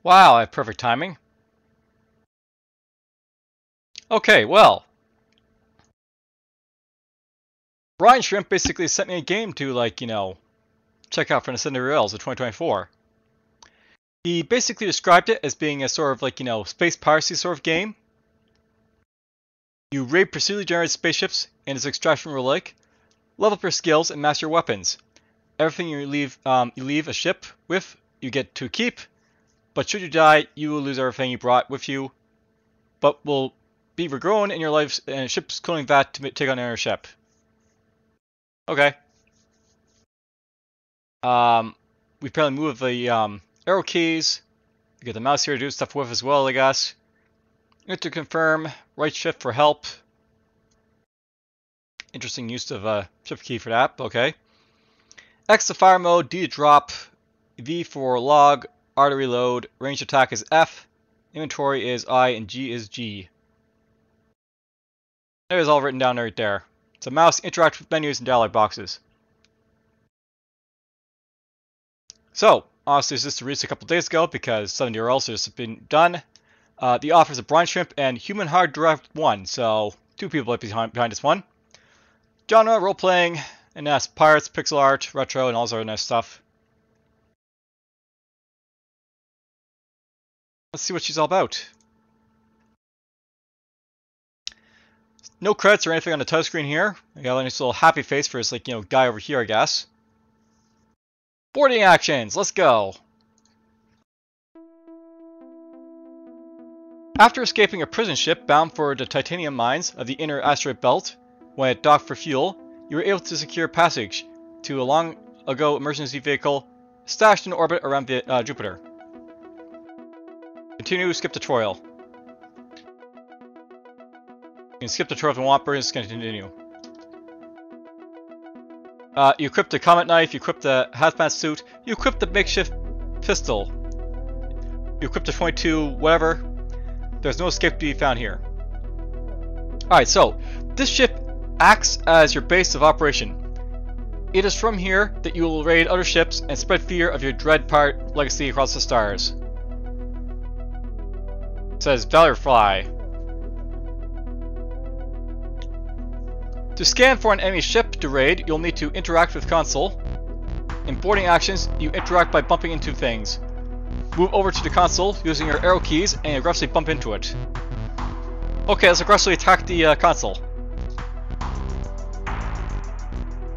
Wow, I have perfect timing. Okay, well. Brian Shrimp basically sent me a game to, like, check out for the Pre-7DRL of 2024. He basically described it as being a sort of, like, space piracy sort of game. You raid procedurally generated spaceships in its extraction roguelike, level up your skills, and master your weapons. Everything you leave a ship with, you get to keep, but should you die, you will lose everything you brought with you, but will be regrown in your life and ship's cloning vat to take on another ship. Okay. We apparently move the arrow keys. You get the mouse here to do stuff with as well, I guess. You have to confirm, right shift for help. Interesting use of a shift key for that, okay. X to fire mode, D to drop, V for log, R to reload, range attack is F, inventory is I, and G is G. It is all written down right there. It's a mouse, interact with menus and dialog boxes. So, honestly, this was released a couple days ago because 7DRL has just been done. The authors of Brine Shrimp and Human Hard Direct 1, so 2 people behind this one. Genre, role-playing, and that's pirates, pixel art, retro, and all this other nice stuff. Let's see what she's all about. No credits or anything on the touchscreen here. I got a nice little happy face for this, like, guy over here, I guess. Boarding actions, let's go. After escaping a prison ship bound for the titanium mines of the inner asteroid belt, when it docked for fuel, you were able to secure passage to a long-ago emergency vehicle stashed in orbit around Jupiter. Continue, skip tutorial. You can skip tutorial if you want, but it's going to continue. You equip the comet knife, you equip the hazmat suit, you equip the makeshift pistol. You equip the 22 whatever. There's no escape to be found here. Alright, so this ship acts as your base of operation. It is from here that you will raid other ships and spread fear of your dread pirate legacy across the stars. It says Valor Fly. To scan for an enemy ship to raid, you'll need to interact with console. In boarding actions, you interact by bumping into things. Move over to the console using your arrow keys and aggressively bump into it. Okay, let's aggressively attack the console.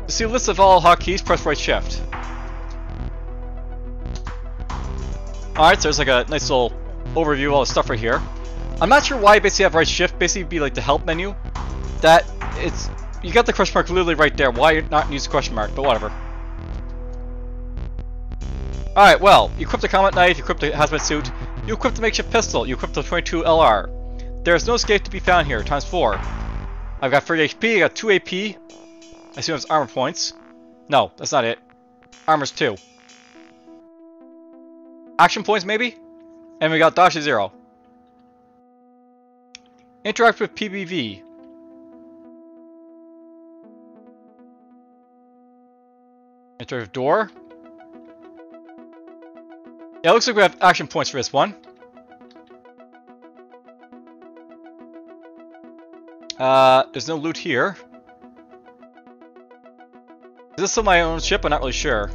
To see a list of all hotkeys, press right shift. Alright, so there's like a nice little overview of all the stuff right here. I'm not sure why I basically have right shift, basically be like the help menu. You got the question mark literally right there. Why not use the question mark? But whatever. Alright, well, you equip the comet knife, you equip the hazmat suit, you equip the makeshift pistol, you equip the 22 LR. There is no escape to be found here, times 4. I've got 30 HP, I got 2 AP. I assume it's armor points. No, that's not it. Armor's 2. Action points, maybe? And we got dodge to 0. Interact with PBV. Enter with door. Yeah, it looks like we have action points for this one. There's no loot here. Is this still my own ship? I'm not really sure.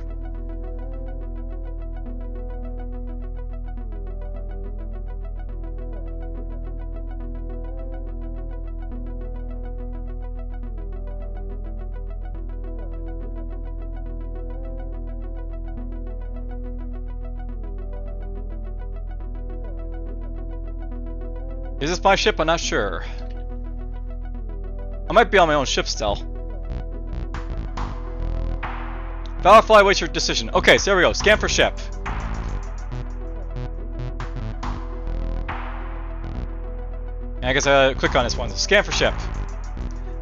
Is this my ship? I'm not sure. I might be on my own ship still. Valorfly waits your decision. Okay, so there we go. Scan for ship. And I guess I click on this one. Scan for ship.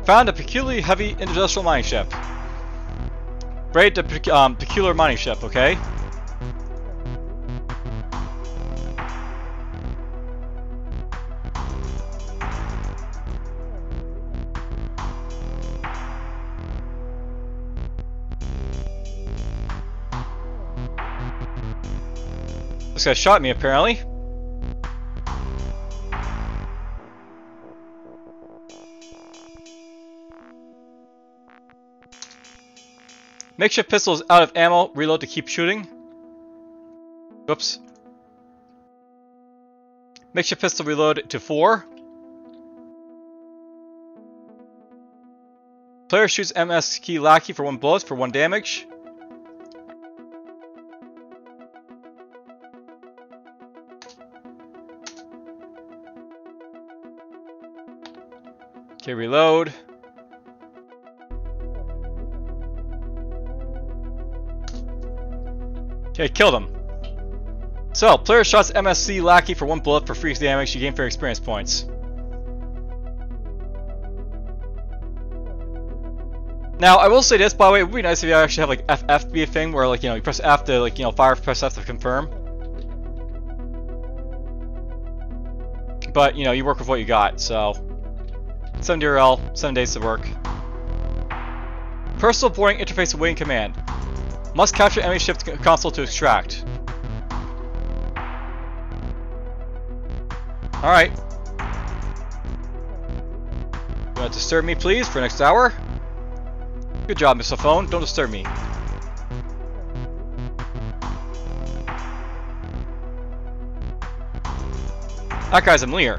Found a peculiarly heavy industrial mining ship. Raid the peculiar mining ship, okay? This guy shot me apparently. Makeshift pistol is out of ammo. Reload to keep shooting. Whoops. Makeshift pistol reload to 4. Player shoots MS key lackey for 1 bullet for 1 damage. Okay, reload. Okay, killed him. So, player shots MSC lackey for 1 bullet for free damage. You gain fair experience points. Now, I will say this, by the way, it would be nice if you actually have like FF be a thing where, like, you know, you press F to, like, you know, fire, press F to confirm. But, you know, you work with what you got, so. 7DRL, 7 days to work. Personal boarding interface awaiting command. Must capture enemy ship console to extract. Alright. You want to disturb me, please, for next hour? Good job, Mr. Phone. Don't disturb me. That guy's a Lear.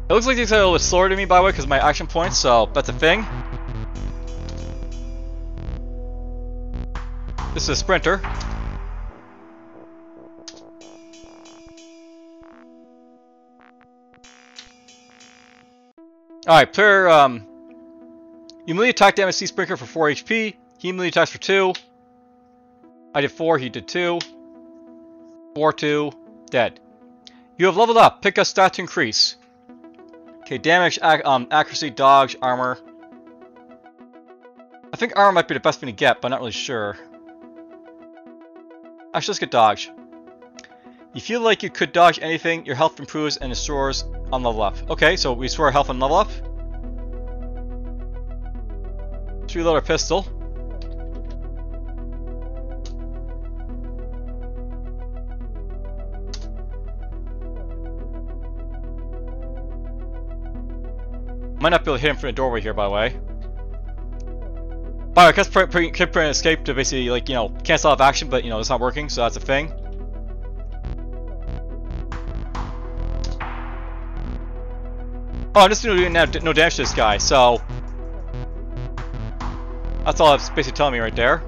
It looks like these are a little bit slower to me, by the way, because of my action points, so that's a thing. This is a sprinter. Alright, player, you immediately attack the MSC Sprinter for 4 HP. He immediately attacks for 2. I did 4, he did 2. 4, 2, dead. You have leveled up. Pick a stat to increase. Okay, damage, accuracy, dodge, armor. I think armor might be the best thing to get, but I'm not really sure. Actually, let's get dodge. You feel like you could dodge anything, your health improves and restores on level up. Okay, so we restore our health on level up. Let's reload our pistol. Might not be able to hit him from the doorway here, by the way. By the way, I kept putting an escape to basically, like, you know, cancel out of action, but, you know, it's not working, so that's a thing. Oh, I'm just doing no damage to this guy, so that's all it's basically telling me right there.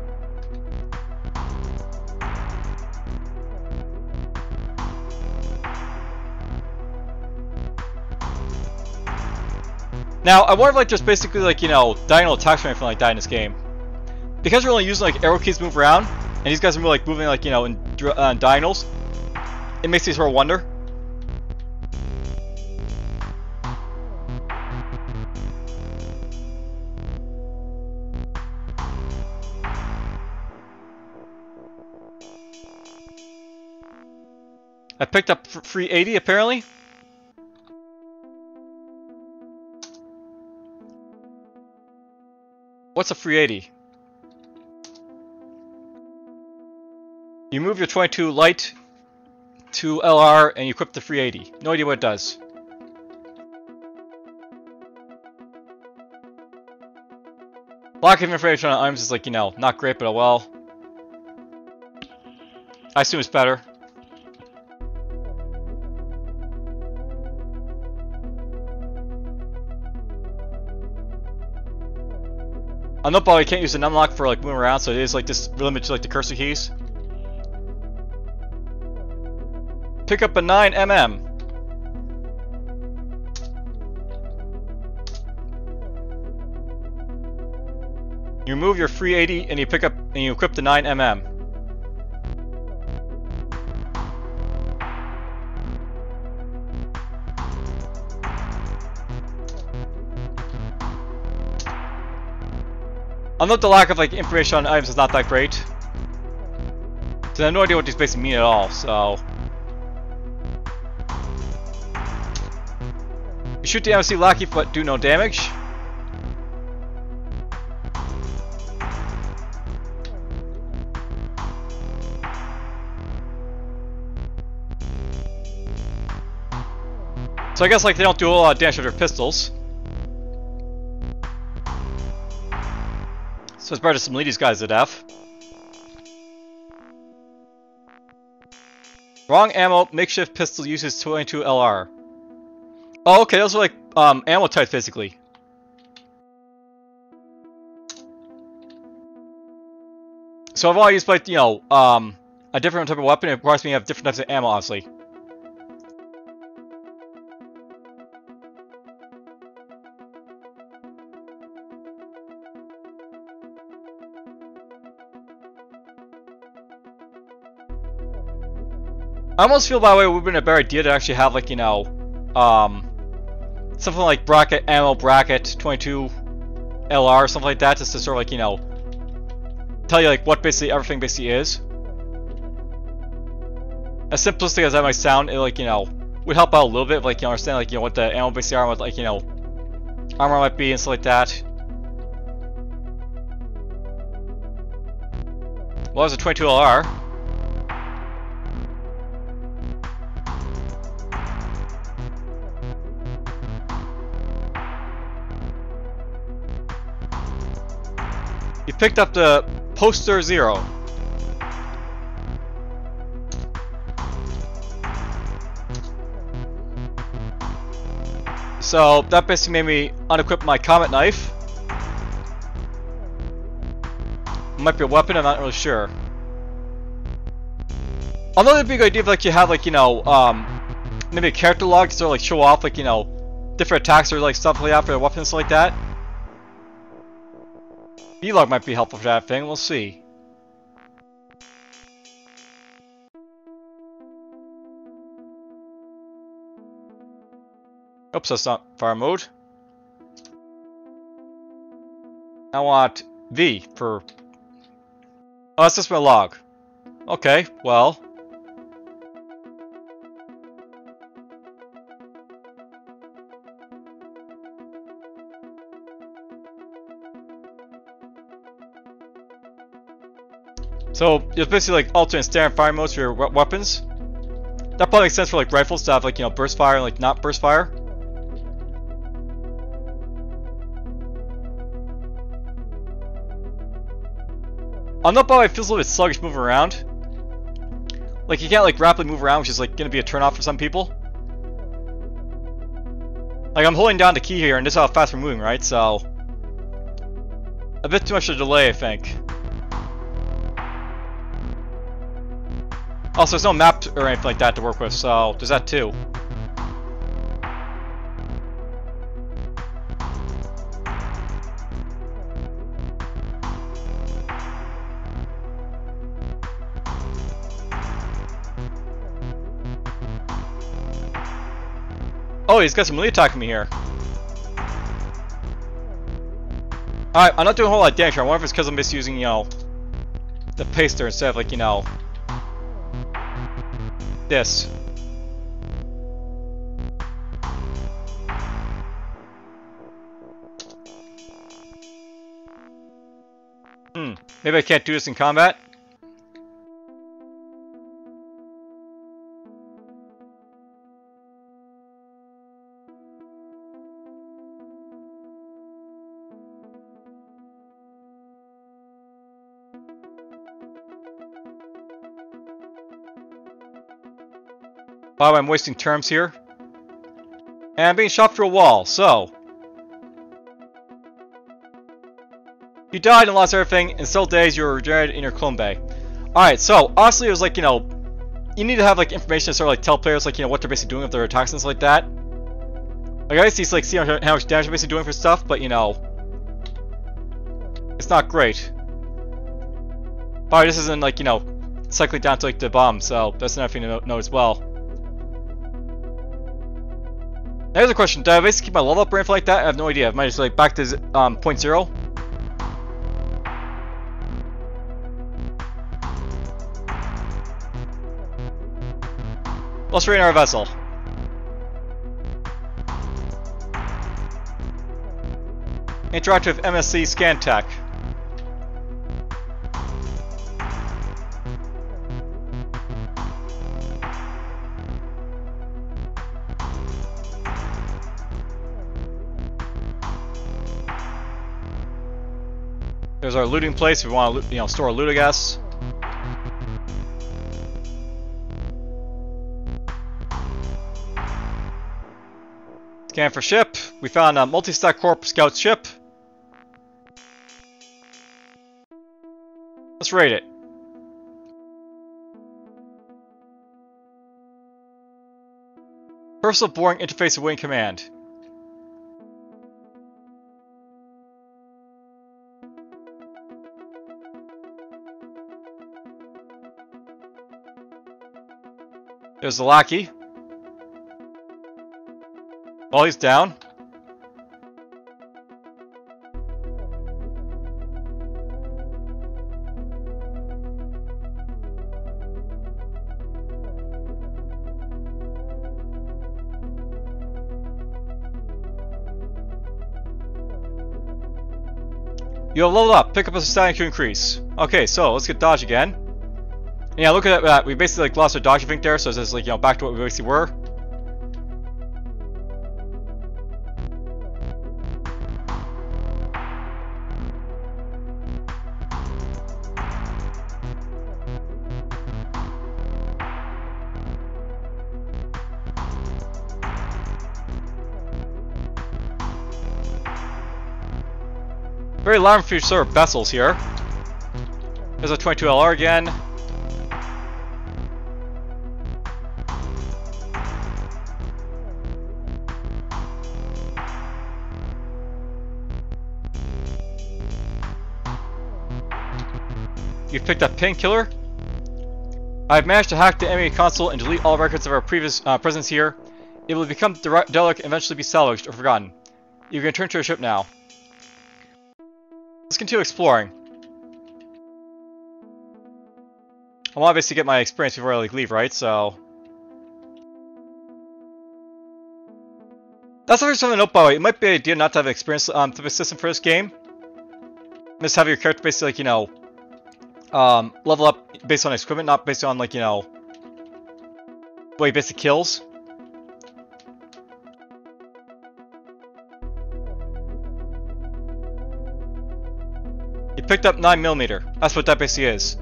Now, I wonder if, like, there's basically, like, you know, diagonal attacks or anything like that in this game. Because we're only using, like, arrow keys to move around, and these guys are, like, moving, like, you know, in diagonals, it makes me sort of wonder. I picked up free 80 apparently. What's a free 80? You move your 22 light to LR and you equip the free 80. No idea what it does. Lack of information on items is, like, you know, not great, but oh well. I assume it's better. I know, but I can't use an unlock for, like, moving around, so it is, like, just limited to, like, the cursor keys. Pick up a 9mm. You remove your free 80 and you pick up and you equip the 9mm. I'll note the lack of, like, information on items is not that great. So I have no idea what these basically mean at all, so. You shoot the MSC lackey but do no damage. So I guess like they don't do a lot of damage with their pistols. So it's better to lead these guys to death. Wrong ammo, makeshift pistol uses 22 LR. Oh, okay, those are like ammo types basically. So I've always used like, you know, a different type of weapon. It requires me to have different types of ammo, obviously. I almost feel, by the way, it would have been a better idea to actually have, like, you know, something like bracket, ammo bracket, 22 LR, something like that, just to sort of, like, you know, tell you, like, what basically everything basically is. As simplistic as that might sound, it, like, you know, would help out a little bit, like, you know, understand, like, you know, what the ammo basically are, what, like, you know, armor might be and stuff like that. Well, there's a 22 LR. You picked up the Poster Zero. So that basically made me unequip my Comet Knife. Might be a weapon, I'm not really sure. Although it'd be a good idea if, like, you have, like, you know, maybe a character log to sort of like show off, like, you know, different attacks or like stuff like that for the weapons and stuff like that. V-log might be helpful for that thing, we'll see. Oops, that's not fire mode. I want V for... Oh, that's just my log. Okay, well... So, it's basically like alternate standard fire modes for your weapons. That probably makes sense for like rifles to have like, you know, burst fire and like not burst fire. On that ball, it feels a little bit sluggish moving around. Like, you can't like rapidly move around, which is like gonna be a turn-off for some people. Like, I'm holding down the key here, and this is how fast we're moving, right? So, a bit too much of a delay, I think. Also, there's no map or anything like that to work with, so there's that too. Oh, he's got some melee attacking me here. Alright, I'm not doing a whole lot of damage here. I wonder if it's because I'm misusing, you know, the paster instead of, like, you know, this. Maybe I can't do this in combat? Wow, I'm wasting terms here. And I'm being shot through a wall, so... You died and lost everything, in several days you were regenerated in your clone bay. Alright, so, honestly it was like, you know, you need to have like information to sort of like tell players like, you know, what they're basically doing with their attacks and stuff like that. Like, I see like, see how much damage they're basically doing for stuff, but you know... It's not great. Alright, this isn't like, you know, cycling down to like the bomb, so that's another thing to note as well. Here's a question, did I basically keep my level up or anything like that? I have no idea. I might just like back to 0.0. Let's raid our vessel. Interact with MSC Scan Tech. There's our looting place if we want to, you know, store loot, I guess. Scan for ship. We found a multi-stack Corp scout ship. Let's raid it. Personal boring interface awaiting command. There's the lackey. Well, he's down. You have leveled up. Pick up a static to increase. Okay, so let's get dodge again. And yeah, look at that. We basically like lost our dodge, I think, there. So it's just like, you know, back to what we basically were. Very alarm for sort of vessels here. There's a 22LR again. You've picked up Painkiller. I've managed to hack the enemy console and delete all records of our previous presence here. It will become derelict and eventually be salvaged or forgotten. You can return to your ship now. Let's continue exploring. I want to basically get my experience before I like leave, right? So that's actually something to note, by the way. It might be an idea not to have an experience type of system for this game. Just have your character basically, like, you know, level up based on equipment, not based on, like, you know, what he basically kills. You picked up 9mm. That's what that basically is.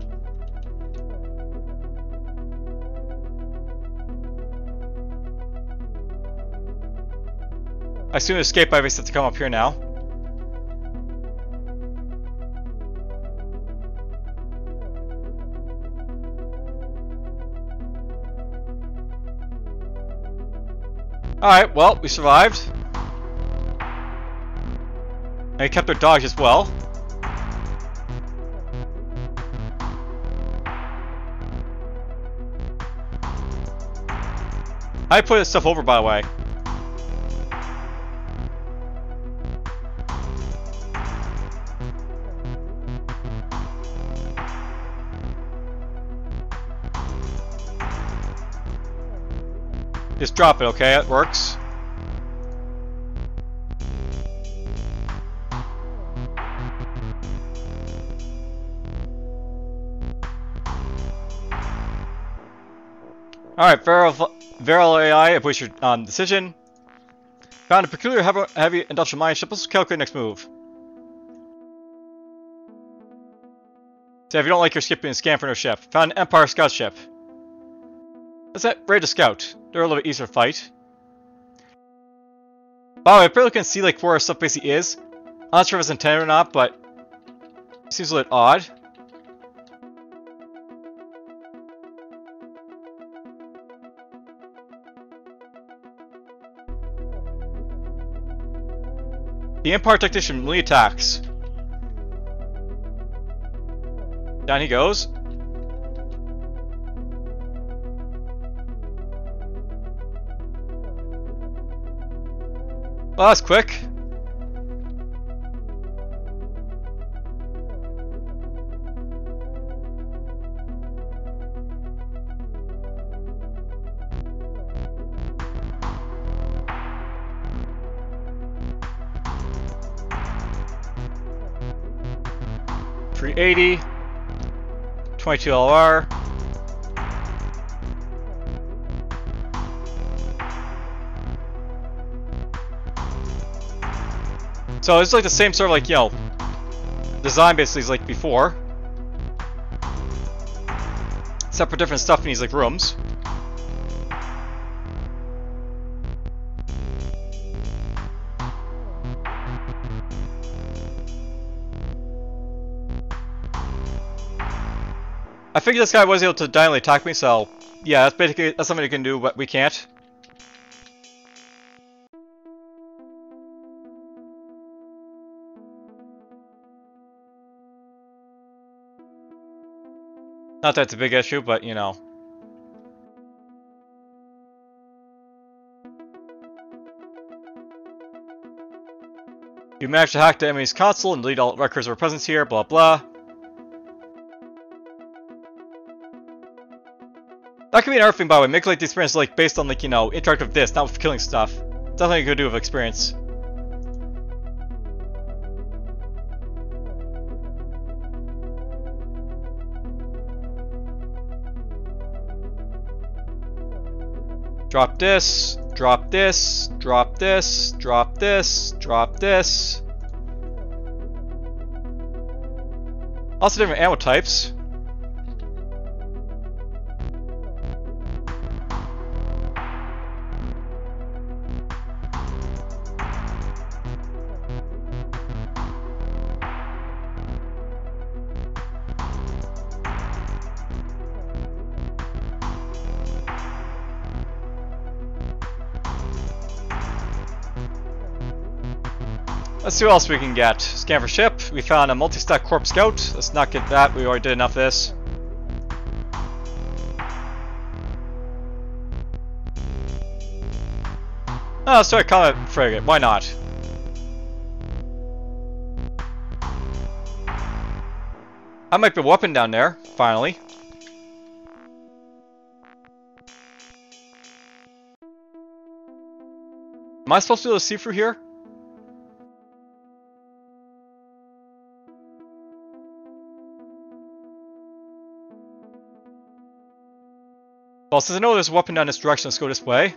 I assume escape I basically have to come up here now. Alright, well, we survived. And we kept our dodge as well. I put this stuff over, by the way. Just drop it, okay? It works. Alright, Veral AI, avoid your decision. Found a peculiar heavy industrial mine ship. Let's calculate next move. So if you don't like your ship, scan for no ship. Found an Empire scout ship. Let's raid a scout. They're a little bit easier to fight. By the way, I barely can see like where our stuff basically is. I'm not sure if it's intended or not, but it seems a little odd. The Empire Technician melee attacks. Down he goes. Well, that's quick. .380, 22 LR. So it's like the same sort of like, you know, Design basically is like before. Except for different stuff in these like rooms. I figured this guy was able to diagonally attack me, so yeah, that's something he can do, but we can't. Not that it's a big issue, but you know. You managed to hack the enemy's console and delete all records of our presence here, blah blah. That could be another thing, by the way. Make like the experience like based on like, you know, interact with this, not with killing stuff. That's nothing you could do with experience. Drop this, drop this, drop this, drop this, drop this. Also different ammo types. Let's see what else we can get. Scan for ship. We found a multi-stack Corp Scout. Let's not get that. We already did enough of this. Oh, let's try a combat frigate. Why not? I might be a weapon down there, finally. Am I supposed to be able to see through here? Well, since I know there's a weapon down this direction, let's go this way.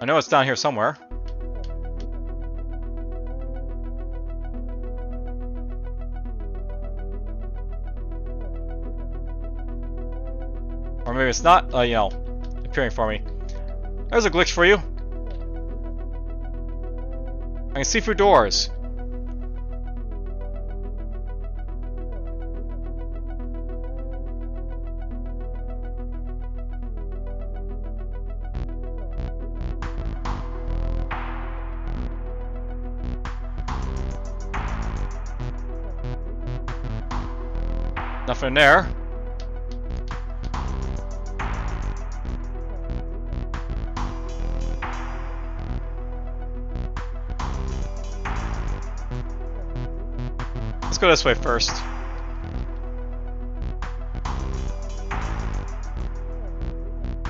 I know it's down here somewhere. Or maybe it's not, you know, appearing for me. There's a glitch for you. I can see through doors. Nothing in there. Let's go this way first.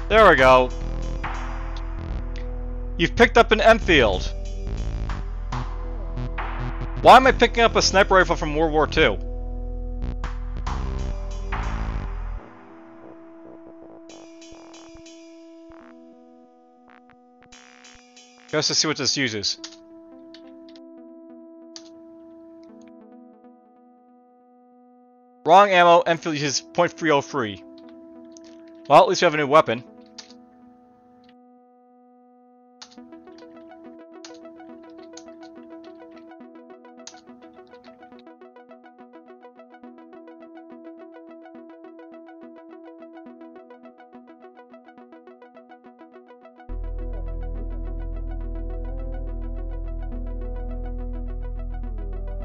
There we go. You've picked up an Enfield. Why am I picking up a sniper rifle from World War II? Let's just see what this uses. Wrong ammo, Enfield uses .303. Well, at least we have a new weapon.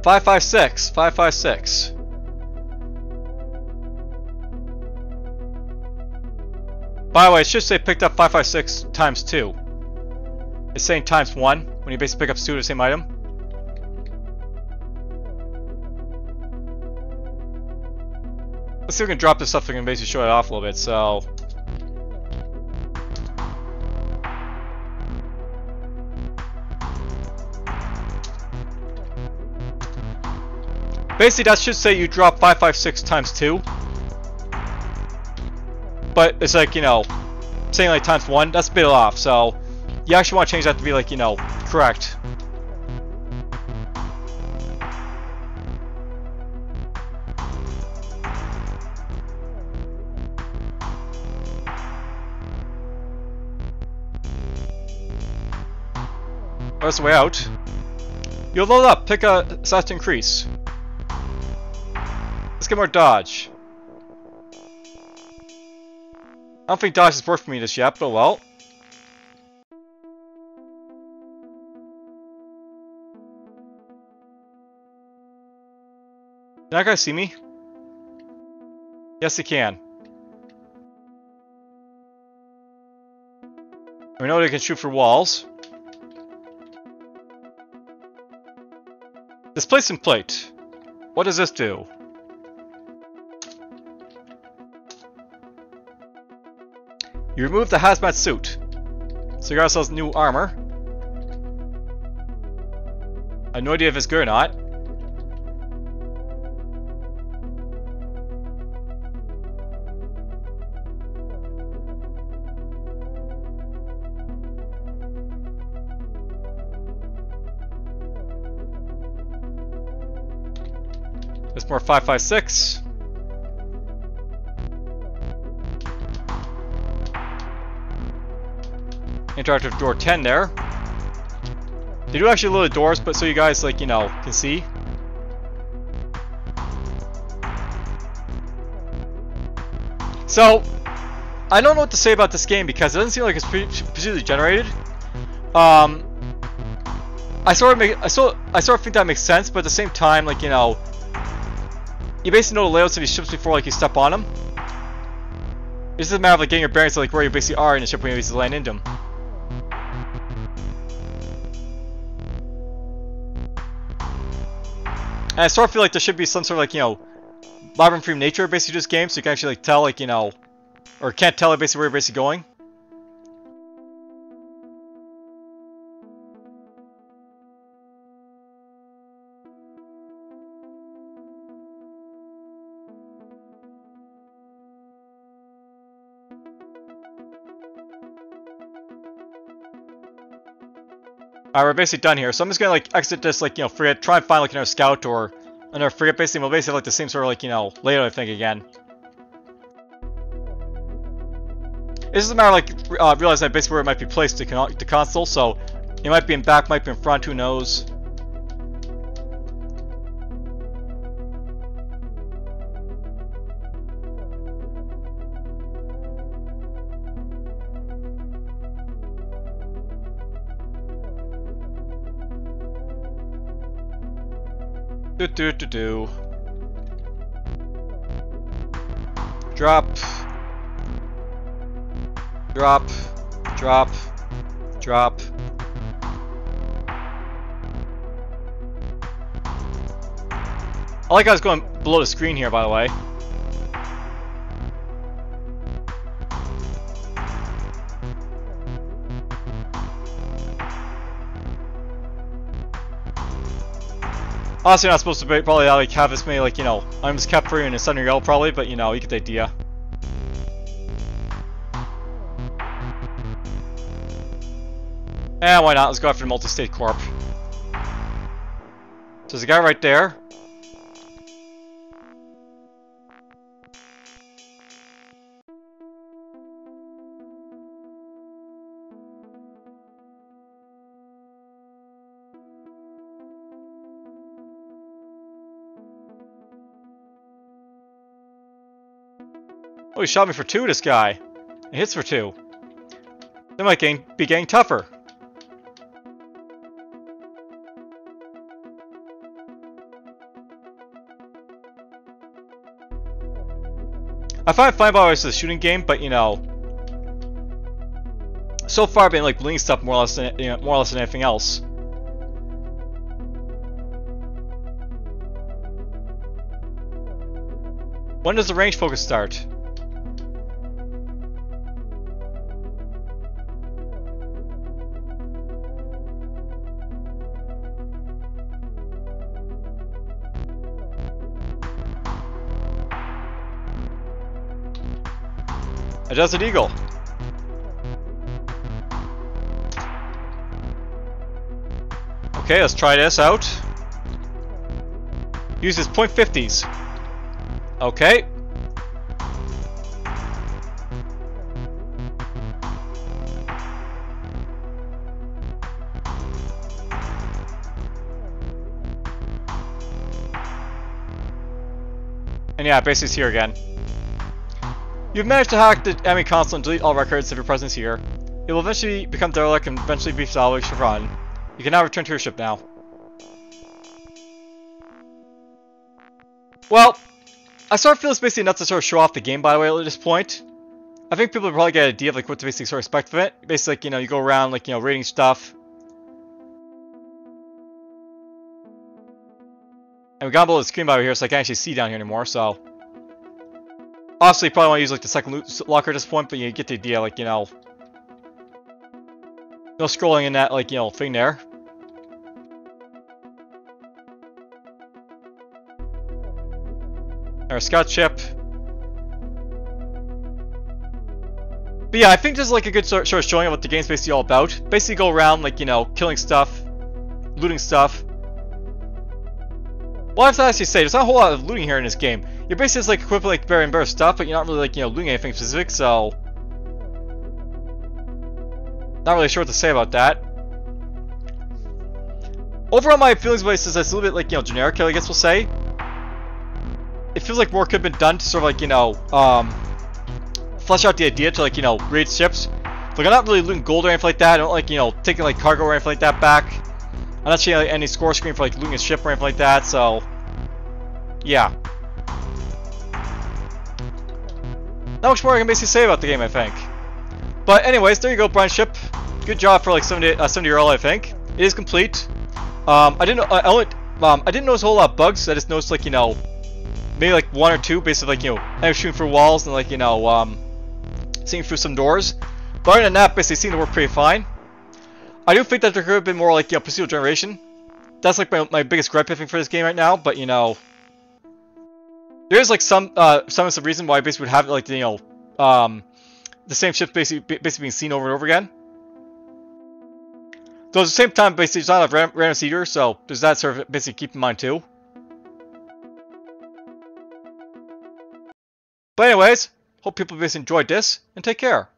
.556. .556. By the way, it should say picked up 556 times 2. It's saying times 1 when you basically pick up 2 of the same item. Let's see if we can drop this stuff so we can basically show it off a little bit, so... Basically, that should say you drop 556 times 2. but it's like, you know, saying like times 1, that's a bit off, so you actually want to change that to be like, you know, correct. That's the way out. You'll load up, pick a size to increase. Let's get more dodge. I don't think dodge has worked for me just yet, but well. Can that guy see me? Yes, he can. We know they can shoot through walls. Displacement plate. What does this do? You remove the hazmat suit. So you got ourselves new armor. I have no idea if it's good or not. There's more 556. Interactive door 10 there. They do actually load the doors, but so you guys, like, you know, can see. So, I don't know what to say about this game because it doesn't seem like it's procedurally generated. I sort of think that makes sense, but at the same time, like, you know, you basically know the layouts of these ships before, like, you step on them. It's just a matter of like getting your bearings to like where you basically are in the ship when you basically land into them. And I sort of feel like there should be some sort of like, you know, labyrinth-free nature basically to this game, so you can actually like tell, like, you know, or can't tell basically where you're basically going. Alright, we're basically done here, so I'm just gonna like exit this, like, you know, frigate, try and find like another scout or another frigate. Basically, we'll basically have like the same sort of like, you know, layout, I think, again. This is a matter of like realizing basically where it might be placed to console, so it might be in back, might be in front, who knows. Drop. Drop. Drop. Drop. I like how it's going below the screen here, by the way. Honestly, not supposed to be, probably like have this many, like, you know, items kept for you in a Thunder Yell, probably, but you know, you get the idea. Eh, why not? Let's go after the multi-state corp. So there's a guy right there. Oh, he shot me for 2, this guy. He hits for 2. They might be getting tougher. I find it fine by the way it's a shooting game, but you know, so far I've been like bleeding stuff more or less than, you know, more or less than anything else. When does the range focus start? A Desert Eagle. Okay, let's try this out. Uses .50s. Okay. And yeah, basically it's here again. You've managed to hack the enemy console and delete all records of your presence here. It will eventually become derelict and eventually be salvaged for fun. You can now return to your ship now. Well, I sort of feel it's basically enough to sort of show off the game, by the way, at this point. I think people will probably get an idea of like what to basically sort of expect from it. Basically, like, you know, you go around like, you know, rating stuff. And we got below the screen by here, so I can't actually see down here anymore, so. Obviously, you probably want to use like the second locker at this point, but you get the idea, like, you know. No scrolling in that, like, you know, thing there. Our scout ship. But yeah, I think this is like a good sort of showing of what the game's basically all about. Basically go around, like, you know, killing stuff, looting stuff. Well, I have to actually say, there's not a whole lot of looting here in this game. You're basically just like equipping like better and better stuff, but you're not really like, you know, looting anything specific, so not really sure what to say about that. Overall, my feelings about this is it's a little bit like, you know, generic, I guess we'll say. It feels like more could have been done to sort of like, you know, flesh out the idea to like, you know, raid ships. Like, I'm not really looting gold or anything like that. I don't like, you know, taking like cargo or anything like that back. I'm not seeing like, any score screen for like looting a ship or anything like that, so yeah. Not much more I can basically say about the game, I think. But anyways, there you go, Brian's ship. Good job for like 70-year-old, I think. It is complete. I didn't notice a whole lot of bugs. I just noticed like, you know, maybe like one or two, basically like, you know, I was shooting through walls and like, you know, seeing through some doors. But other than that, basically seemed to work pretty fine. I do think that there could have been more like, you know, procedural generation. That's like my biggest gripe I think for this game right now. But you know, there is like some reason why I basically would have like, you know, the same ships basically being seen over and over again. Though at the same time, basically it's not a random seeder, so there's that sort of basically keep in mind too. But anyways, hope people basically enjoyed this, and take care.